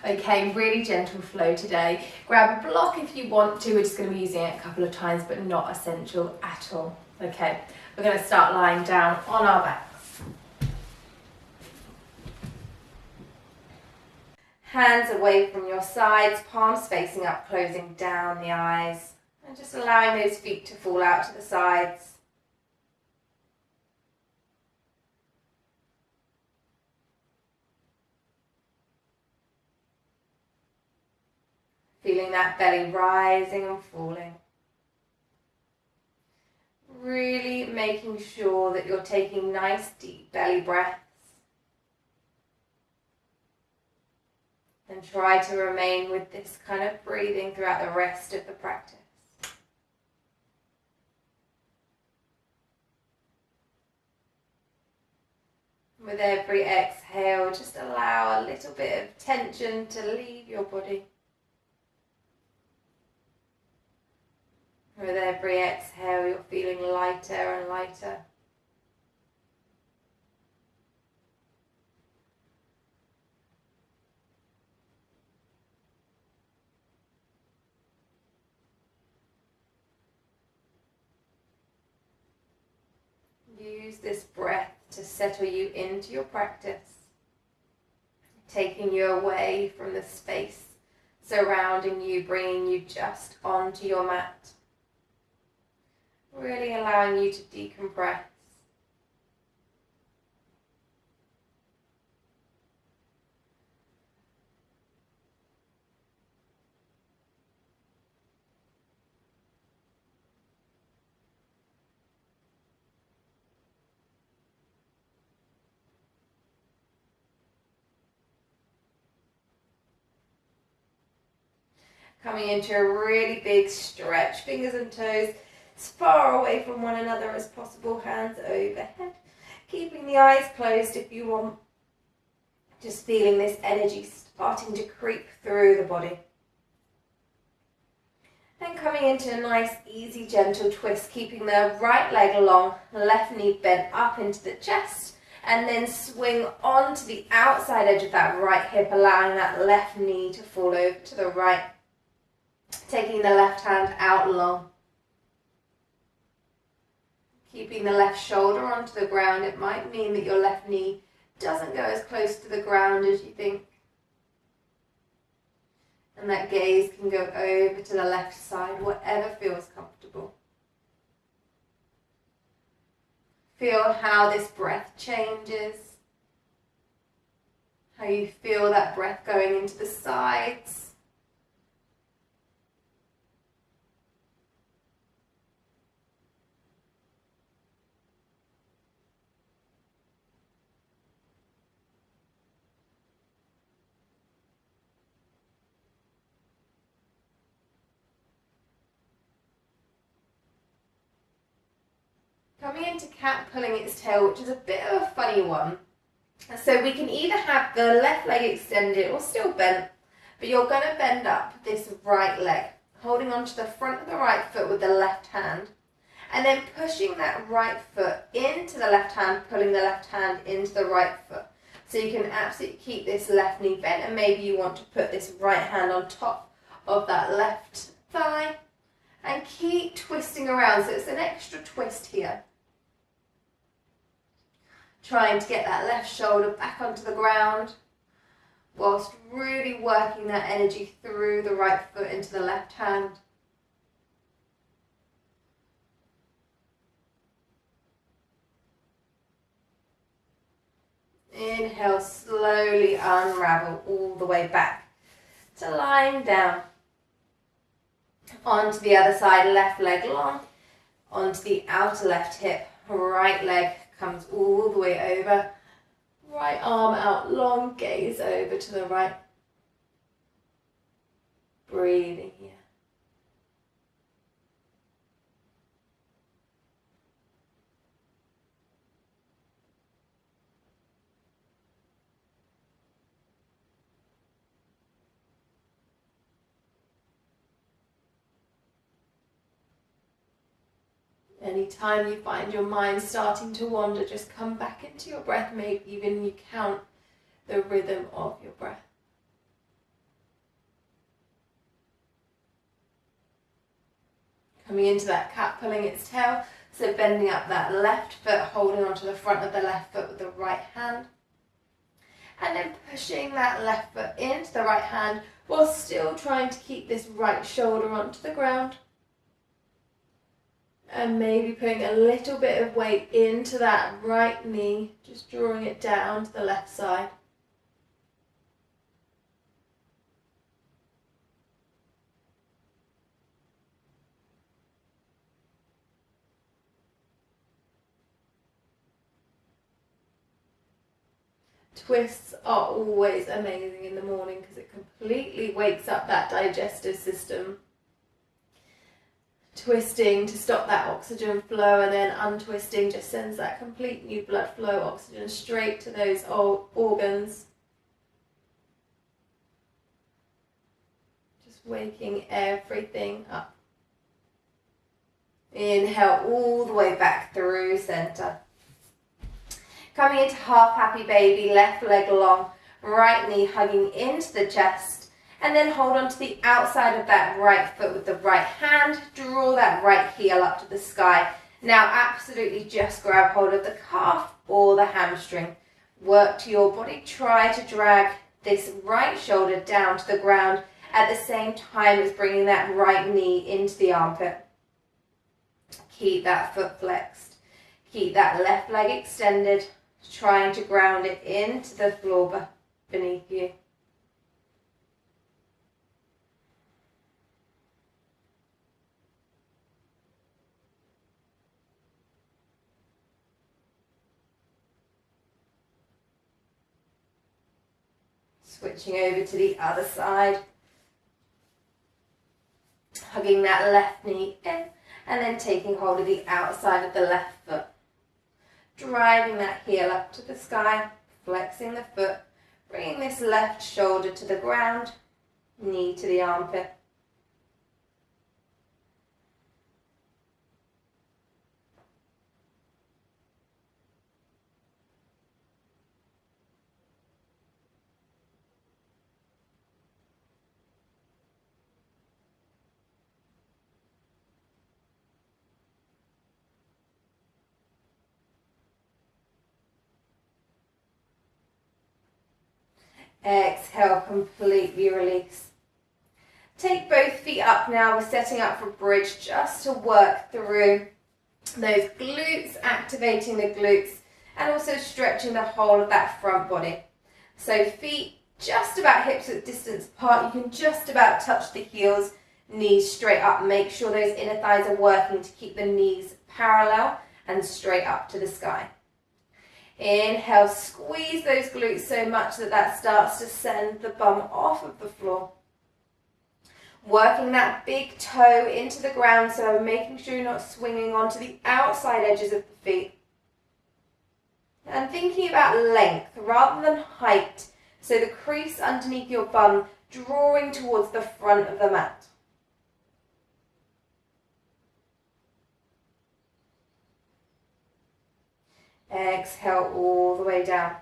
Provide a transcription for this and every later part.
Okay, really gentle flow today. Grab a block if you want to. We're just going to be using it a couple of times, but not essential at all. Okay, we're going to start lying down on our backs. Hands away from your sides, palms facing up, closing down the eyes, and just allowing those feet to fall out to the sides. Feeling that belly rising and falling. Really making sure that you're taking nice deep belly breaths. And try to remain with this kind of breathing throughout the rest of the practice. With every exhale, just allow a little bit of tension to leave your body. With every exhale, you're feeling lighter and lighter. Use this breath to settle you into your practice, taking you away from the space surrounding you, bringing you just onto your mat. Really allowing you to decompress. Coming into a really big stretch, fingers and toes as far away from one another as possible, hands overhead. Keeping the eyes closed if you want. Just feeling this energy starting to creep through the body. Then coming into a nice, easy, gentle twist, keeping the right leg long, left knee bent up into the chest, and then swing onto the outside edge of that right hip, allowing that left knee to fall over to the right. Taking the left hand out long. Keeping the left shoulder onto the ground. It might mean that your left knee doesn't go as close to the ground as you think. And that gaze can go over to the left side, whatever feels comfortable. Feel how this breath changes. How you feel that breath going into the sides. Coming into cat pulling its tail, which is a bit of a funny one. So we can either have the left leg extended or still bent, but you're going to bend up this right leg, holding onto the front of the right foot with the left hand, and then pushing that right foot into the left hand, pulling the left hand into the right foot. So you can absolutely keep this left knee bent, and maybe you want to put this right hand on top of that left thigh, and keep twisting around. So it's an extra twist here. Trying to get that left shoulder back onto the ground whilst really working that energy through the right foot into the left hand. Inhale, slowly unravel all the way back to lying down. Onto the other side, left leg long, onto the outer left hip, right leg comes all the way over, right arm out long, gaze over to the right. Breathing here. Anytime you find your mind starting to wander, just come back into your breath. Maybe even you count the rhythm of your breath. Coming into that cat pulling its tail, so bending up that left foot, holding onto the front of the left foot with the right hand. And then pushing that left foot into the right hand while still trying to keep this right shoulder onto the ground. And maybe putting a little bit of weight into that right knee, just drawing it down to the left side. Twists are always amazing in the morning because it completely wakes up that digestive system. Twisting to stop that oxygen flow, and then untwisting just sends that complete new blood flow, oxygen straight to those old organs. Just waking everything up. Inhale all the way back through center. Coming into half happy baby, left leg long, right knee hugging into the chest, and then hold on to the outside of that right foot with the right hand, draw that right heel up to the sky. Now absolutely just grab hold of the calf or the hamstring. Work to your body, try to drag this right shoulder down to the ground at the same time as bringing that right knee into the armpit. Keep that foot flexed, keep that left leg extended, trying to ground it into the floor beneath you. Switching over to the other side, hugging that left knee in, and then taking hold of the outside of the left foot. Driving that heel up to the sky, flexing the foot, bringing this left shoulder to the ground, knee to the armpit. Exhale, completely release. Take both feet up now. We're setting up for bridge just to work through those glutes, activating the glutes, and also stretching the whole of that front body. So feet just about hips width distance apart. You can just about touch the heels, knees straight up. Make sure those inner thighs are working to keep the knees parallel and straight up to the sky. Inhale, squeeze those glutes so much that that starts to send the bum off of the floor. Working that big toe into the ground, so making sure you're not swinging onto the outside edges of the feet. And thinking about length rather than height, so the crease underneath your bum drawing towards the front of the mat. Exhale all the way down.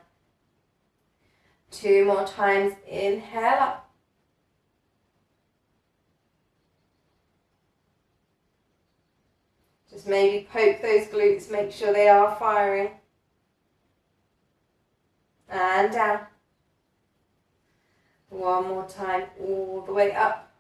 2 more times. Inhale up. Just maybe poke those glutes, make sure they are firing. And down. 1 more time, all the way up.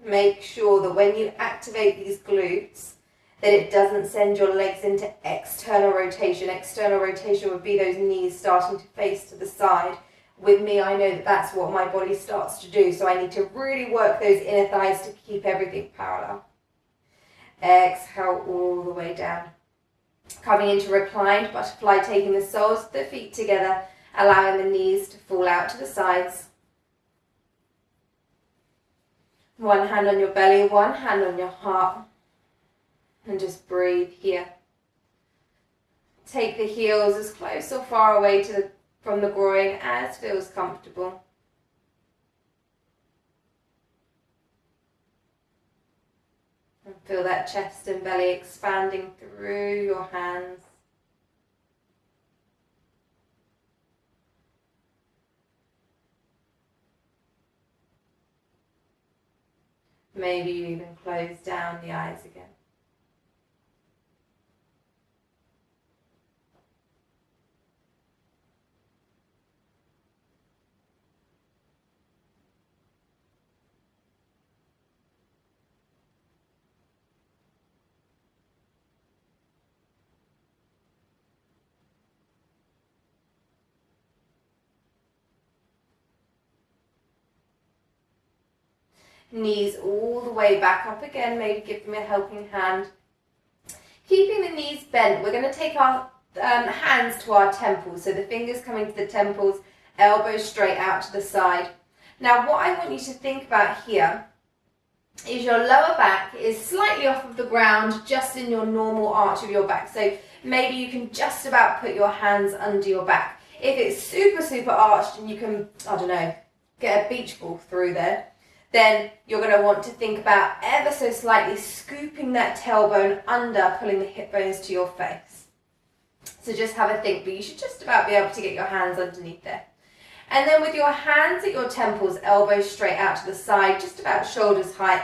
Make sure that when you activate these glutes, that it doesn't send your legs into external rotation. External rotation would be those knees starting to face to the side. With me, I know that that's what my body starts to do, so I need to really work those inner thighs to keep everything parallel. Exhale all the way down. Coming into reclined butterfly, taking the soles of the feet together, allowing the knees to fall out to the sides. 1 hand on your belly, 1 hand on your heart. And just breathe here. Take the heels as close or far away from the groin as feels comfortable. And feel that chest and belly expanding through your hands. Maybe you even close down the eyes again. Knees all the way back up again, maybe give them a helping hand. Keeping the knees bent, we're going to take our hands to our temples, so the fingers coming to the temples, elbows straight out to the side. Now what I want you to think about here is your lower back is slightly off of the ground, just in your normal arch of your back. So maybe you can just about put your hands under your back. If it's super arched and you can, I don't know, get a beach ball through there, then you're going to want to think about ever so slightly scooping that tailbone under, pulling the hip bones to your face. So just have a think, but you should just about be able to get your hands underneath there. And then with your hands at your temples, elbows straight out to the side, just about shoulders height.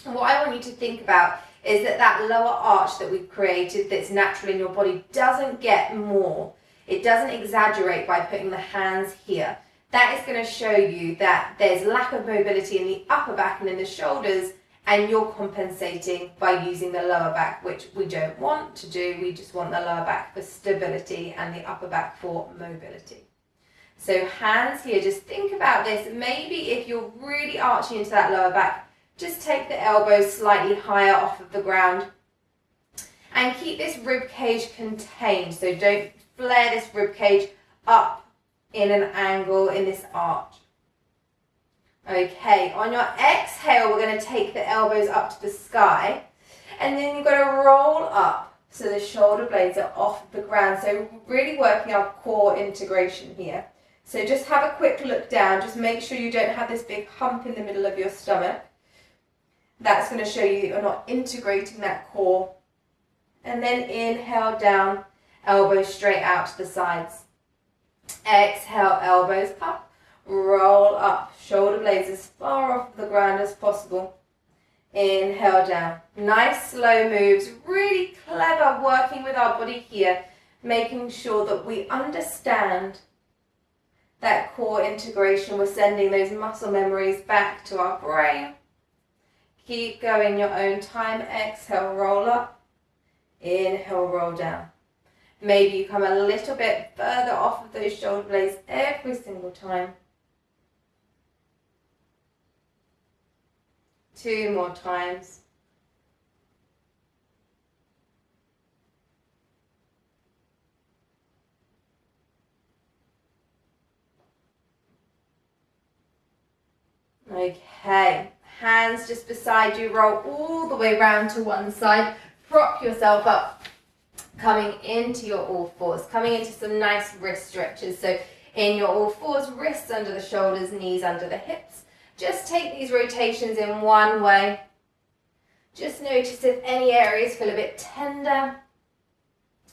And what I want you to think about is that that lower arch that we've created that's natural in your body doesn't get more. It doesn't exaggerate by putting the hands here. That is going to show you that there's lack of mobility in the upper back and in the shoulders, and you're compensating by using the lower back, which we don't want to do. We just want the lower back for stability and the upper back for mobility. So hands here, just think about this. Maybe if you're really arching into that lower back, just take the elbows slightly higher off of the ground and keep this rib cage contained. So don't flare this rib cage up in an angle in this arch. Okay, on your exhale, we're going to take the elbows up to the sky, and then you're going to roll up so the shoulder blades are off the ground. So really working our core integration here. So just have a quick look down, just make sure you don't have this big hump in the middle of your stomach. That's going to show you that you're not integrating that core. And then inhale down, elbows straight out to the sides. Exhale, elbows up, roll up, shoulder blades as far off the ground as possible. Inhale down. Nice slow moves, really clever working with our body here, making sure that we understand that core integration. We're sending those muscle memories back to our brain. Keep going your own time. Exhale, roll up. Inhale, roll down. Maybe you come a little bit further off of those shoulder blades every single time. 2 more times. Okay, hands just beside you, roll all the way round to one side, prop yourself up, coming into your all fours, coming into some nice wrist stretches. So in your all fours, wrists under the shoulders, knees under the hips. Just take these rotations in one way. Just notice if any areas feel a bit tender.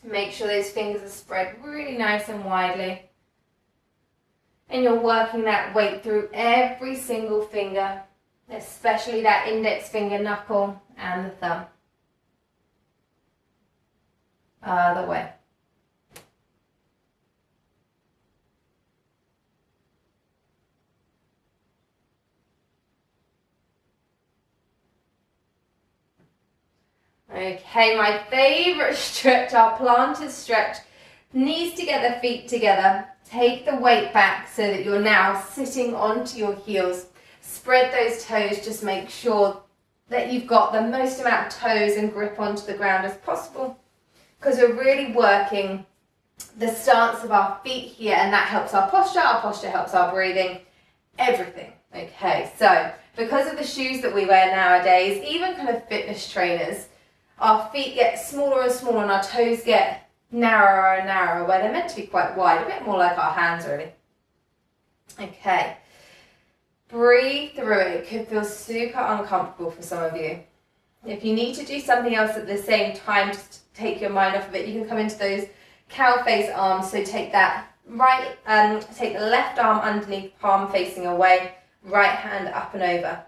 Make sure those fingers are spread really nice and widely. And you're working that weight through every single finger, especially that index finger knuckle and the thumb. Other way. Okay, my favorite stretch, our plantar stretch. Knees together, feet together. Take the weight back so that you're now sitting onto your heels. Spread those toes, just make sure that you've got the most amount of toes and grip onto the ground as possible, because we're really working the stance of our feet here, and that helps our posture helps our breathing, everything. Okay, so because of the shoes that we wear nowadays, even kind of fitness trainers, our feet get smaller and smaller and our toes get narrower and narrower, where they're meant to be quite wide, a bit more like our hands really. Okay, breathe through it. It could feel super uncomfortable for some of you. If you need to do something else at the same time, just take your mind off of it. You can come into those cow face arms. So take that take the left arm underneath, palm facing away, right hand up and over.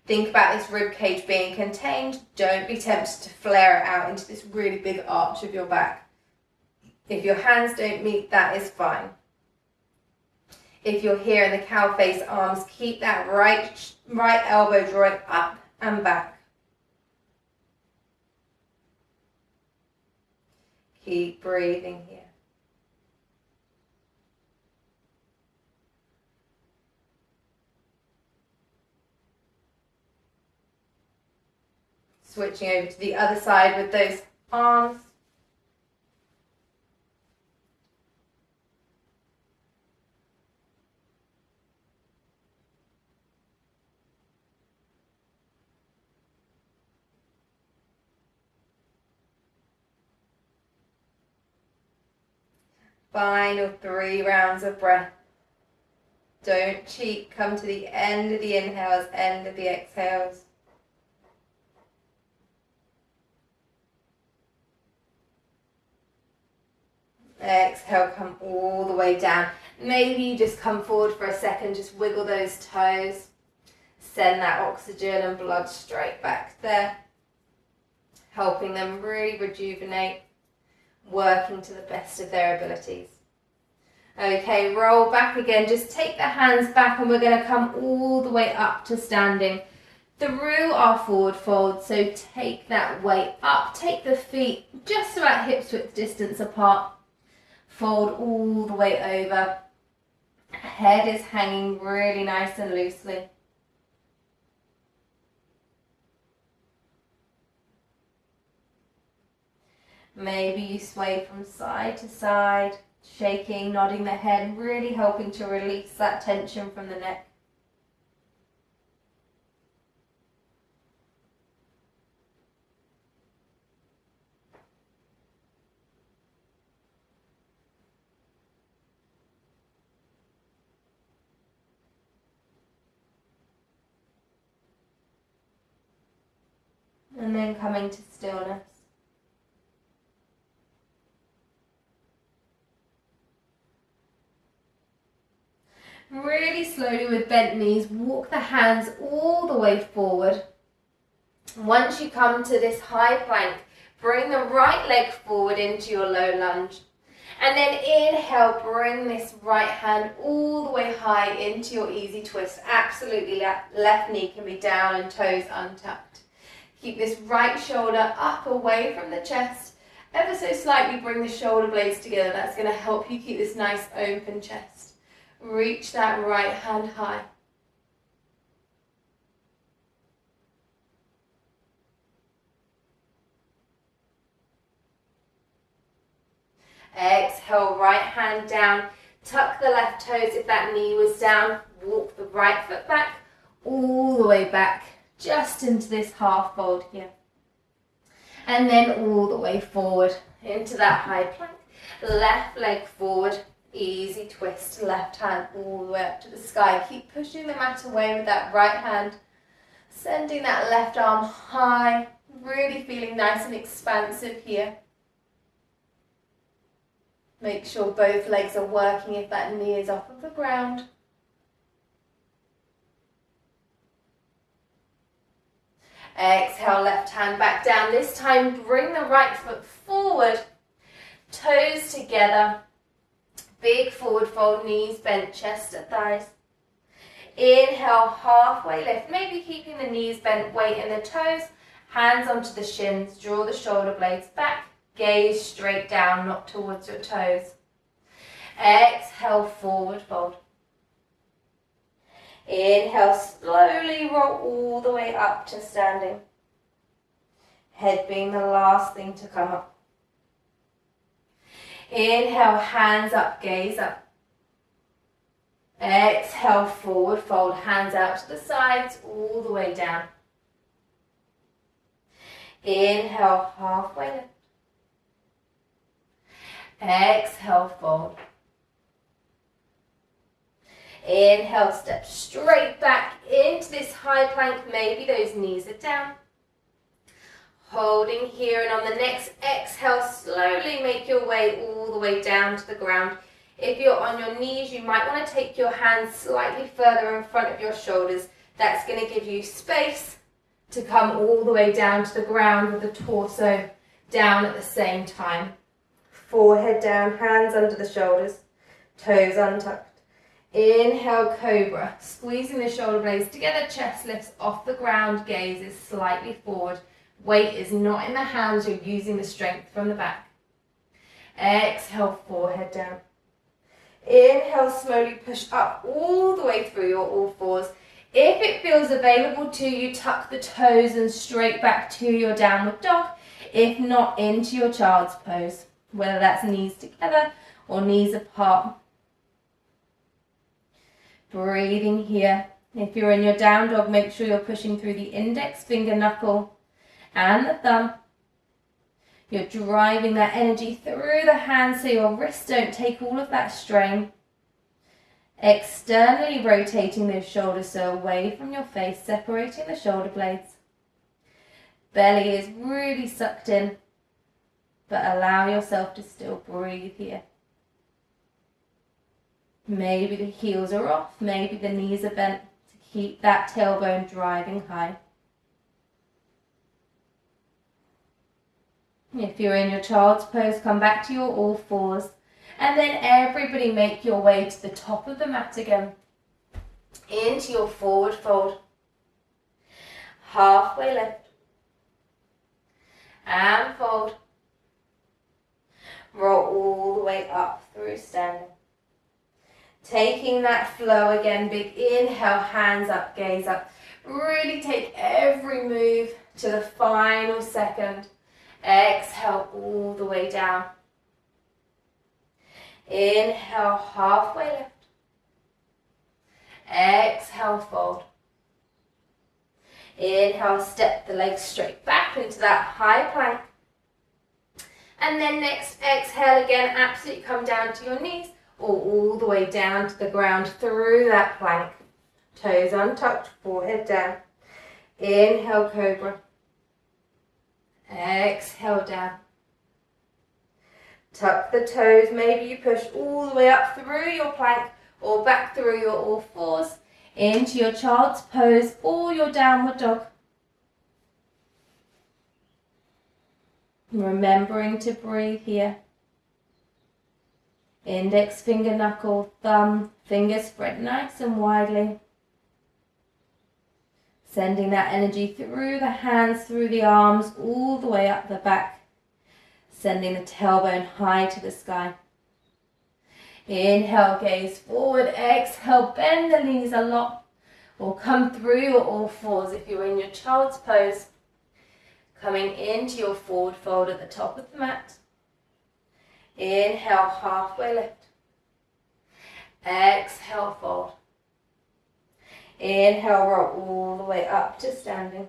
Think about this rib cage being contained. Don't be tempted to flare it out into this really big arch of your back. If your hands don't meet, that is fine. If you're here in the cow face arms, keep that right elbow drawing up and back. Keep breathing here. Switching over to the other side with those arms. Final 3 rounds of breath. Don't cheat. Come to the end of the inhales, end of the exhales. Exhale, come all the way down. Maybe you just come forward for a second, just wiggle those toes. Send that oxygen and blood straight back there. Helping them really rejuvenate, working to the best of their abilities. Okay, roll back again. Just take the hands back and we're going to come all the way up to standing through our forward fold. So take that weight up. Take the feet just about hips width distance apart. Fold all the way over. Head is hanging really nice and loosely. Maybe you sway from side to side, shaking, nodding the head, really helping to release that tension from the neck. And then coming to stillness. Really slowly with bent knees, walk the hands all the way forward. Once you come to this high plank, bring the right leg forward into your low lunge. And then inhale, bring this right hand all the way high into your easy twist. Absolutely, left knee can be down and toes untucked. Keep this right shoulder up away from the chest. Ever so slightly bring the shoulder blades together. That's going to help you keep this nice open chest. Reach that right hand high. Exhale, right hand down. Tuck the left toes if that knee was down. Walk the right foot back, all the way back, just into this half fold here. And then all the way forward into that high plank. Left leg forward. Easy twist, left hand all the way up to the sky. Keep pushing the mat away with that right hand. Sending that left arm high. Really feeling nice and expansive here. Make sure both legs are working if that knee is off of the ground. Exhale, left hand back down. This time bring the right foot forward. Toes together. Big forward fold, knees bent, chest at thighs. Inhale, halfway lift. Maybe keeping the knees bent, weight in the toes. Hands onto the shins. Draw the shoulder blades back. Gaze straight down, not towards your toes. Exhale, forward fold. Inhale, slowly roll all the way up to standing. Head being the last thing to come up. Inhale, hands up, gaze up. Exhale, forward fold, hands out to the sides, all the way down. Inhale, halfway lift. Exhale, fold. Inhale, step straight back into this high plank. Maybe those knees are down. Holding here, and on the next exhale, slowly make your way all the way down to the ground. If you're on your knees, you might want to take your hands slightly further in front of your shoulders That's going to give you space to come all the way down to the ground with the torso down at the same time. Forehead down, hands under the shoulders, toes untucked. Inhale, cobra, squeezing the shoulder blades together, chest lifts off the ground, gaze is slightly forward. Weight is not in the hands, you're using the strength from the back. Exhale, forehead down. Inhale, slowly push up all the way through your all fours. If it feels available to you, tuck the toes and straight back to your downward dog. If not, into your child's pose, whether that's knees together or knees apart. Breathing here. If you're in your down dog, make sure you're pushing through the index finger knuckle and the thumb. You're driving that energy through the hands so your wrists don't take all of that strain. Externally rotating those shoulders so away from your face, separating the shoulder blades. Belly is really sucked in, but allow yourself to still breathe here. Maybe the heels are off, maybe the knees are bent to keep that tailbone driving high. If you're in your child's pose, come back to your all fours. And then everybody make your way to the top of the mat again. Into your forward fold. Halfway lift. And fold. Roll all the way up through standing. Taking that flow again, big inhale, hands up, gaze up. Really take every move to the final second. Exhale all the way down. Inhale, halfway lift. Exhale, fold. Inhale, step the legs straight back into that high plank. And then next, exhale again, absolutely come down to your knees or all the way down to the ground through that plank. Toes untucked, forehead down. Inhale, cobra. Exhale, down. Tuck the toes, maybe you push all the way up through your plank or back through your all fours into your child's pose or your downward dog. Remembering to breathe here. Index finger knuckle, thumb, fingers spread nice and widely. Sending that energy through the hands, through the arms, all the way up the back. Sending the tailbone high to the sky. Inhale, gaze forward. Exhale, bend the knees a lot. Or come through your all fours if you're in your child's pose. Coming into your forward fold at the top of the mat. Inhale, halfway lift. Exhale, fold. Inhale, roll all the way up to standing.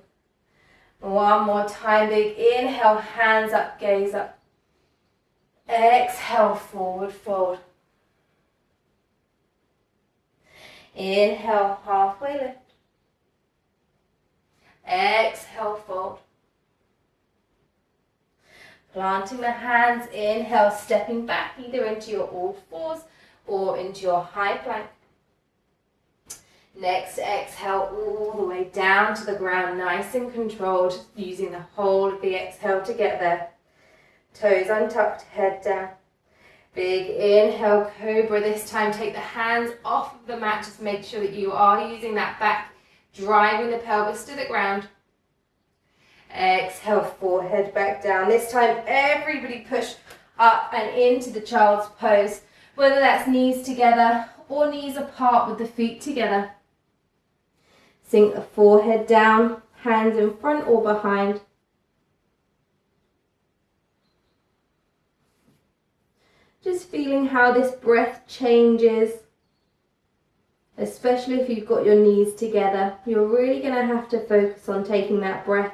One more time, big inhale, hands up, gaze up. Exhale, forward fold. Inhale, halfway lift. Exhale, fold. Planting the hands, inhale, stepping back either into your all fours or into your high plank. Next, exhale all the way down to the ground, nice and controlled, using the whole of the exhale to get there. Toes untucked, head down. Big inhale, cobra. This time take the hands off of the mat. Just make sure that you are using that back, driving the pelvis to the ground. Exhale, forehead back down. This time everybody push up and into the child's pose, whether that's knees together or knees apart with the feet together. Sink the forehead down, hands in front or behind. Just feeling how this breath changes, especially if you've got your knees together. You're really going to have to focus on taking that breath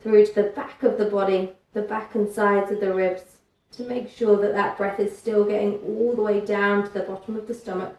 through to the back of the body, the back and sides of the ribs, to make sure that that breath is still getting all the way down to the bottom of the stomach.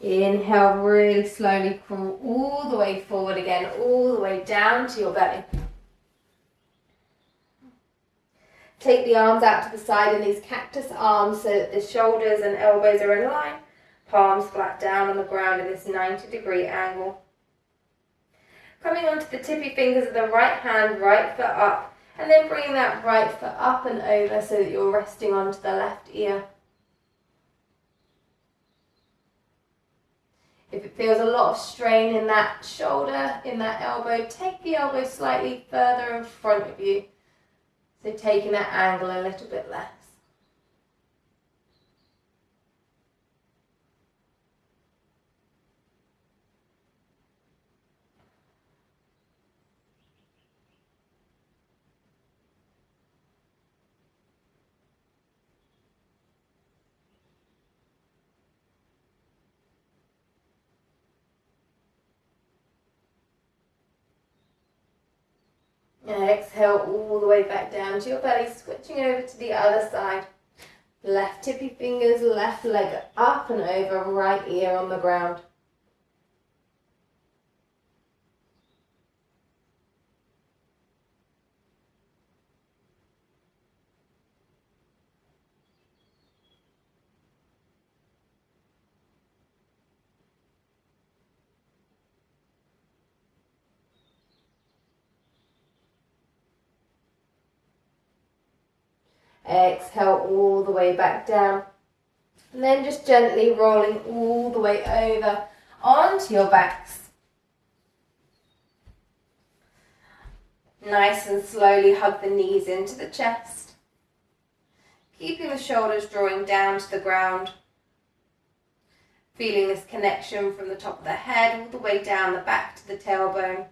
Inhale, really slowly crawl all the way forward again, all the way down to your belly. Take the arms out to the side in these cactus arms so that the shoulders and elbows are in line. Palms flat down on the ground in this 90-degree angle. Coming onto the tippy fingers of the right hand, right foot up, and then bringing that right foot up and over so that you're resting onto the left ear. If it feels a lot of strain in that shoulder, in that elbow, take the elbow slightly further in front of you. So taking that angle a little bit less. And exhale all the way back down to your belly, switching over to the other side. Left tippy fingers, left leg up and over, right ear on the ground. Exhale all the way back down. And then just gently rolling all the way over onto your backs. Nice and slowly hug the knees into the chest. Keeping the shoulders drawing down to the ground. Feeling this connection from the top of the head all the way down the back to the tailbone.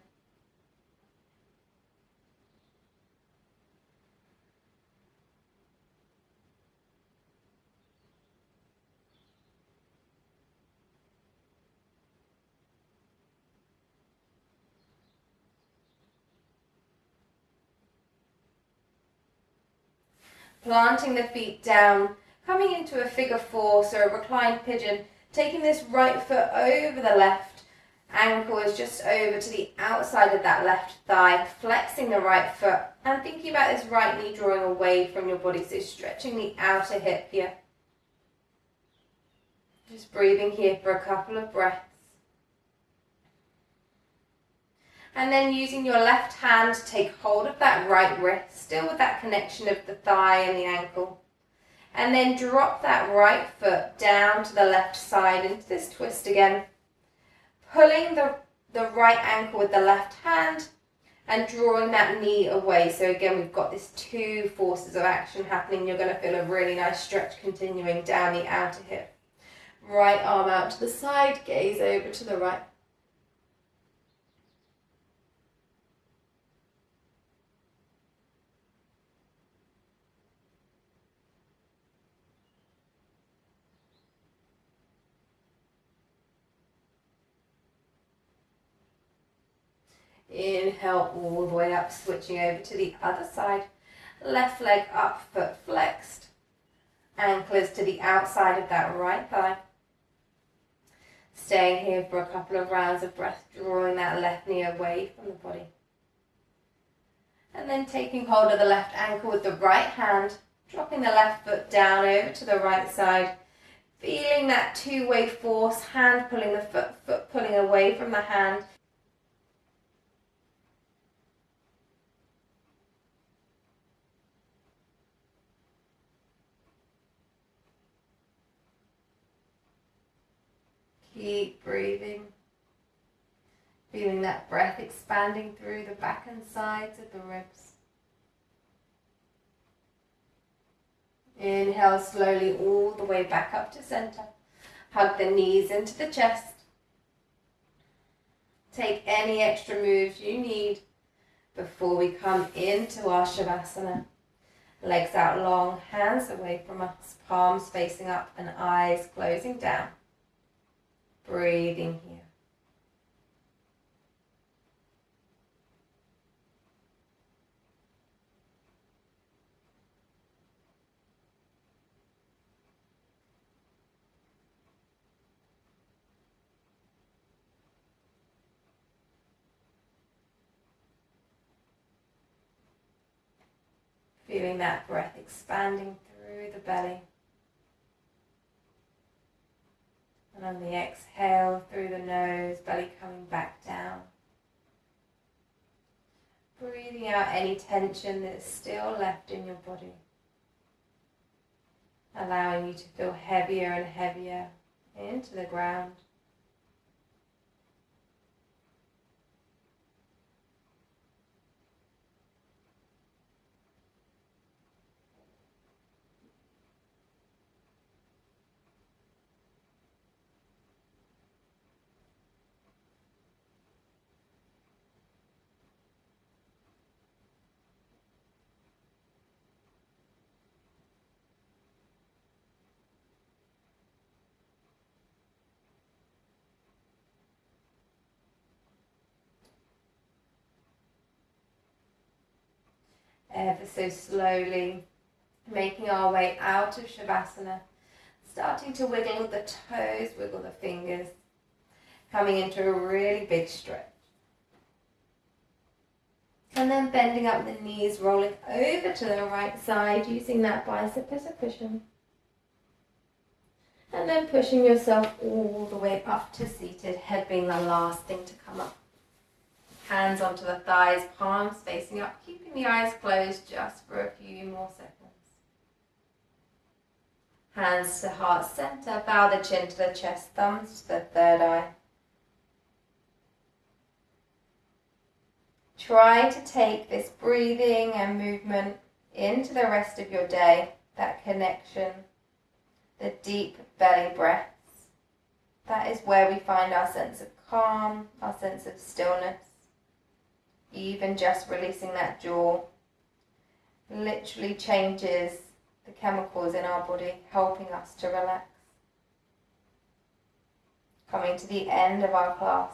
Planting the feet down, coming into a figure four, so a reclined pigeon, taking this right foot over the left, ankle is just over to the outside of that left thigh, flexing the right foot, and thinking about this right knee drawing away from your body, so stretching the outer hip here. Just breathing here for a couple of breaths. And then using your left hand to take hold of that right wrist, still with that connection of the thigh and the ankle. And then drop that right foot down to the left side into this twist again. Pulling the right ankle with the left hand and drawing that knee away. So again, we've got this two forces of action happening. You're going to feel a really nice stretch continuing down the outer hip. Right arm out to the side, gaze over to the right. Inhale all the way up, switching over to the other side. Left leg up, foot flexed. Ankle is to the outside of that right thigh. Staying here for a couple of rounds of breath, drawing that left knee away from the body. And then taking hold of the left ankle with the right hand, dropping the left foot down over to the right side. Feeling that two-way force, hand pulling the foot pulling away from the hand. Keep breathing. Feeling that breath expanding through the back and sides of the ribs. Inhale slowly all the way back up to center. Hug the knees into the chest. Take any extra moves you need before we come into our Shavasana. Legs out long, hands away from us, palms facing up and eyes closing down. Breathing here. Feeling that breath expanding through the belly. And on the exhale, through the nose, belly coming back down. Breathing out any tension that's still left in your body. Allowing you to feel heavier and heavier into the ground. Ever so slowly, making our way out of Shavasana, starting to wiggle the toes, wiggle the fingers, coming into a really big stretch. And then bending up the knees, rolling over to the right side, using that bicep as a cushion. And then pushing yourself all the way up to seated, head being the last thing to come up. Hands onto the thighs, palms facing up, keeping the eyes closed just for a few more seconds. Hands to heart center, bow the chin to the chest, thumbs to the third eye. Try to take this breathing and movement into the rest of your day, that connection, the deep belly breaths. That is where we find our sense of calm, our sense of stillness. Even just releasing that jaw literally changes the chemicals in our body, helping us to relax. Coming to the end of our class,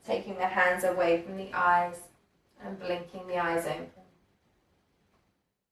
taking the hands away from the eyes and blinking the eyes open.